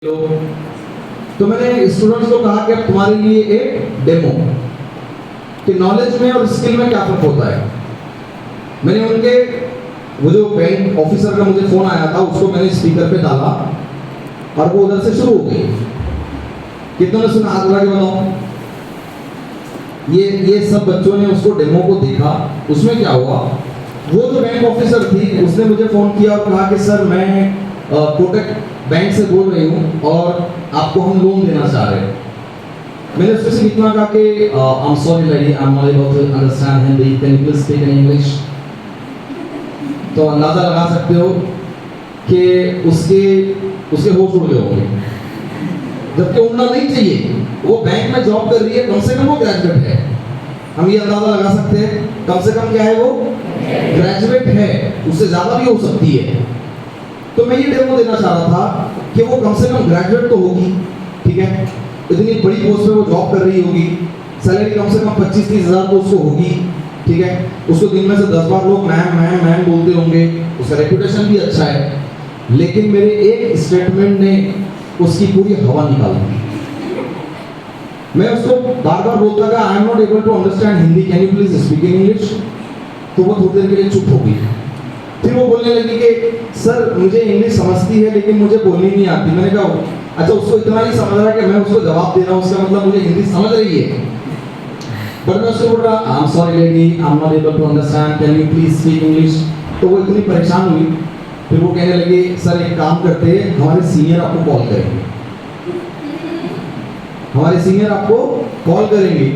तो मैंने स्टूडेंट्स को कहा कि अब तुम्हारे लिए एक डेमो कि नॉलेज में और स्किल में क्या फर्क होता है। मैंने उनके वो जो बैंक ऑफिसर का मुझे फोन आया था उसको मैंने स्पीकर पे डाला और वो उधर से शुरू हो गई। कितनों ने सुना? हाथ उठा के बताओ। ये सब बच्चों ने उसको डेमो को देखा। उसमें क्या हुआ, वो जो बैंक ऑफिसर थी उसने मुझे फोन किया और कहा कि सर मैं कोटक बैंक से बोल रही हूँ और आपको हम लोन देना चाह रहे हैं। मैंने उससे सिर्फ इतना कहा कि I am sorry lady, I am not able to understand Hindi, can you please speak in English. तो अंदाजा लगा सकते हो कि उसके होश उड़ गए होंगे, जबकि उड़ना नहीं चाहिए। वो बैंक में जॉब कर रही है, कम से कम वो ग्रेजुएट है। हम ये अंदाजा लगा सकते हैं कम से कम क्या है, वो ग्रेजुएट है, उससे ज्यादा भी हो सकती है। तो मैं ये डेमो देना चाह रहा था कि वो कम से कम ग्रेजुएट तो होगी, ठीक है, इतनी बड़ी पोस्ट पे वो जॉब कर रही होगी, सैलरी कम से कम 25-30 हज़ार तो उसको होगी, ठीक है। उसको दिन में से 10 बार लोग मैम मैम मैम बोलते होंगे, उसका रेपुटेशन भी अच्छा है। लेकिन मेरे एक स्टेटमेंट ने उसकी पूरी हवा निकाल दी। मैं उसको बार बार बोलता था I am not able to understand Hindi, can you please speak in English. तो वो थोड़ी देर के लिए चुप हो गई। फिर वो बोलने लगी कि सर मुझे इंग्लिश समझती है लेकिन मुझे बोलनी नहीं आती। मैंने कहा अच्छा, उसको इतना ही समझ रहा है कि मैं उसको जवाब दे रहा हूँ, उसका मतलब मुझे हिंदी समझ रही है। पर मैं उसको बोल रहा I am sorry lady, I am not able to understand, can you please speak English. तो वो इतनी परेशान हुई। फिर वो कहने लगी सर एक काम करते हैं, हमारे सीनियर आपको कॉल करेंगे, हमारे सीनियर आपको कॉल करेंगे।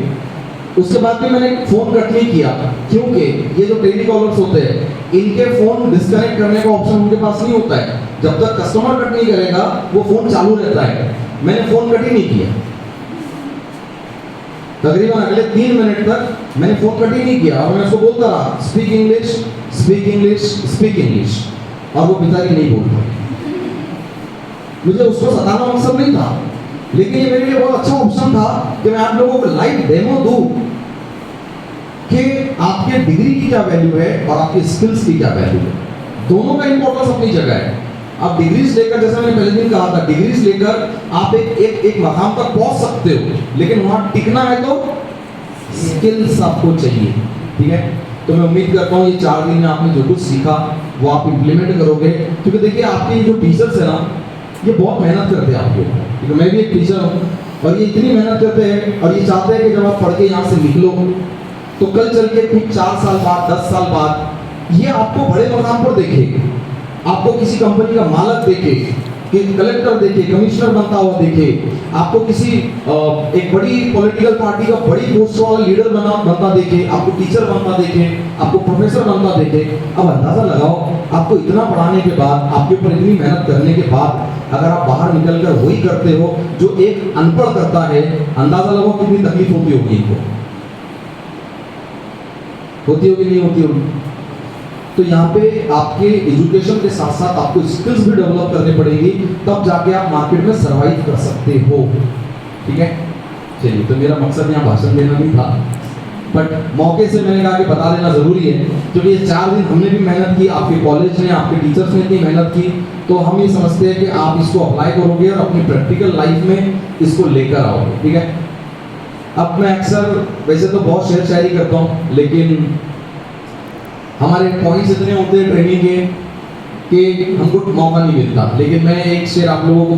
उसके बाद भी मैंने फोन कट नहीं किया, क्योंकि ये जो टेली कॉलर्स होते हैं इनके फोन डिस्कनेक्ट करने का ऑप्शन उनके पास नहीं होता है। जब तक कस्टमर कट नहीं करेगा वो फोन चालू रहता है। मैंने फोन कट ही नहीं किया, तकरीबन अगले 3 मिनट तक मैंने फोन कट ही नहीं किया और मैं उसको बोलता रहा speak English speak English speak English, और वो बेचारी नहीं बोल पाई। मुझे उसको सताना मकसद नहीं था, लेकिन ये मेरे लिए बहुत अच्छा ऑप्शन था कि मैं आप लोगों को लाइव डेमो दूं कि आपके डिग्री की क्या वैल्यू है और आपके स्किल्स की क्या वैल्यू है। दोनों का इंपॉर्टेंस अपनी जगह है। आप डिग्रीज लेकर, जैसा मैंने पहले दिन कहा था, डिग्रीज लेकर आप एक मकाम तक पहुंच सकते हो, लेकिन वहां टिकना है तो स्किल्स आपको चाहिए, ठीक है। तो मैं उम्मीद करता हूँ ये 4 दिन में आपने जो कुछ सीखा वो आप इम्प्लीमेंट करोगे। क्योंकि देखिए आपके जो टीचर्स है ना, ये बहुत मेहनत करते हैं आपके ऊपर, क्योंकि मैं भी एक टीचर हूँ और ये इतनी मेहनत करते हैं और ये चाहते हैं कि जब आप पढ़ के यहाँ से निकलो तो कल चल के ठीक 4 साल बाद 10 साल बाद ये आपको बड़े मकाम पर देखे, आपको किसी कंपनी का मालक देखे, कि कलेक्टर देखे, कमिश्नर बनता हुआ देखे, आपको किसी एक बड़ी पॉलिटिकल पार्टी का बड़ी पोस्ट वाला लीडर बनता देखे, आपको टीचर बनता देखे, आपको प्रोफेसर बनता देखे। अब अंदाजा लगाओ, आपको इतना पढ़ाने के बाद, आपके ऊपर इतनी मेहनत करने के बाद अगर आप बाहर निकलकर वही करते हो जो एक अनपढ़ करता है, अंदाजा लगाओ कितनी तकलीफ होती होगी इनको, होती होगी नहीं होती होगी। तो यहाँ पे आपके एजुकेशन के साथ साथ आपको स्किल्स भी डेवलप करनी पड़ेगी, तब जाके आप मार्केट में सरवाइव कर सकते हो, ठीक है। चलिए, तो मेरा मकसद यहाँ भाषण देना नहीं था, बट मौके से मैंने कहा कि बता देना जरूरी है, क्योंकि ये 4 दिन हमने भी मेहनत की, आपके कॉलेज ने, आपके टीचर्स ने इतनी मेहनत की, तो हम ये समझते हैं कि आप इसको अप्लाई करोगे और अपनी प्रैक्टिकल लाइफ में इसको लेकर आओगे, ठीक है। अब मैं अक्सर वैसे तो बहुत शेर शायरी करता हूँ, लेकिन हमारे पॉइंट्स इतने होते हैं ट्रेनिंग के कि हमको मौका नहीं मिलता, लेकिन मैं एक शेर आप लोगों को